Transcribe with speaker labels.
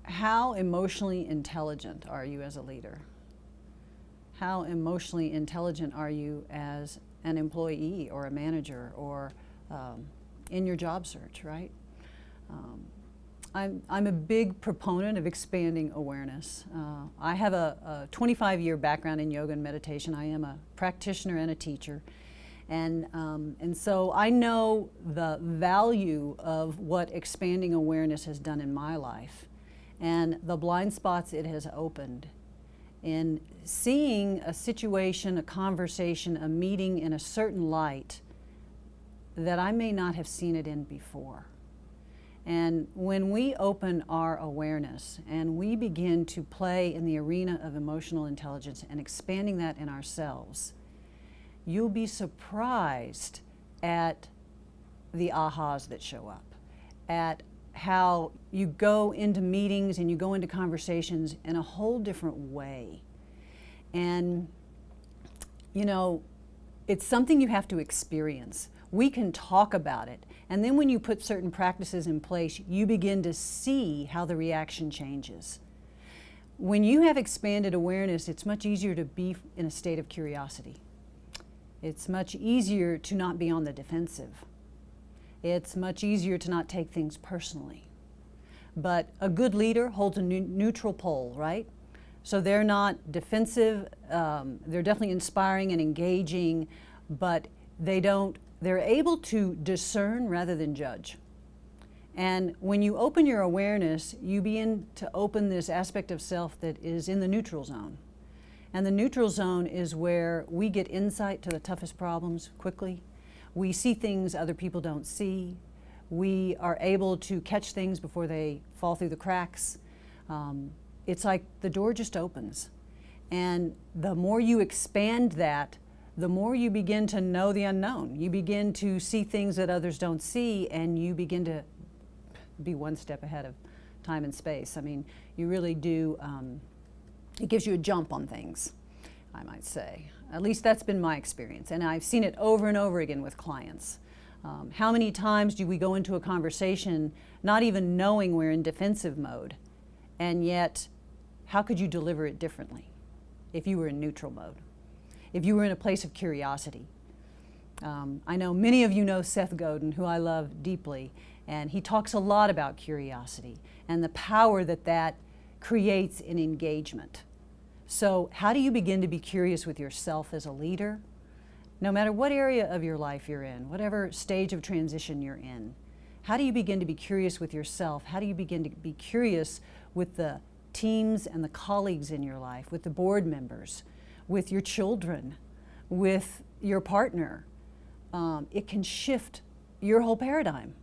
Speaker 1: How emotionally intelligent are you as a leader? How emotionally intelligent are you as an employee or a manager or in your job search, right? I'm a big proponent of expanding awareness. I have a 25-year background in yoga and meditation. I am a practitioner and a teacher. And so I know the value of what expanding awareness has done in my life and the blind spots it has opened in seeing a situation, a conversation, a meeting in a certain light that I may not have seen it in before. And when we open our awareness and we begin to play in the arena of emotional intelligence and expanding that in ourselves, you'll be surprised at the ahas that show up, at how you go into meetings and you go into conversations in a whole different way. And, you know, it's something you have to experience. We can talk about it, and then when you put certain practices in place, you begin to see how the reaction changes. When you have expanded awareness, it's much easier to be in a state of curiosity. It's much easier to not be on the defensive. It's much easier to not take things personally. But a good leader holds a neutral pole, right? So they're not defensive, they're definitely inspiring and engaging, but they're able to discern rather than judge. And when you open your awareness, you begin to open this aspect of self that is in the neutral zone. And the neutral zone is where we get insight to the toughest problems quickly. We see things other people don't see. We are able to catch things before they fall through the cracks. It's like the door just opens. And the more you expand that, the more you begin to know the unknown. You begin to see things that others don't see, and you begin to be one step ahead of time and space. I mean, you really do, it gives you a jump on things, I might say. At least that's been my experience, and I've seen it over and over again with clients. How many times do we go into a conversation not even knowing we're in defensive mode, and yet how could you deliver it differently if you were in neutral mode? If you were in a place of curiosity. I know many of you know Seth Godin, who I love deeply, and he talks a lot about curiosity and the power that that creates in engagement. So how do you begin to be curious with yourself as a leader? No matter what area of your life you're in, whatever stage of transition you're in, how do you begin to be curious with yourself? How do you begin to be curious with the teams and the colleagues in your life, with the board members, with your children, with your partner? It can shift your whole paradigm.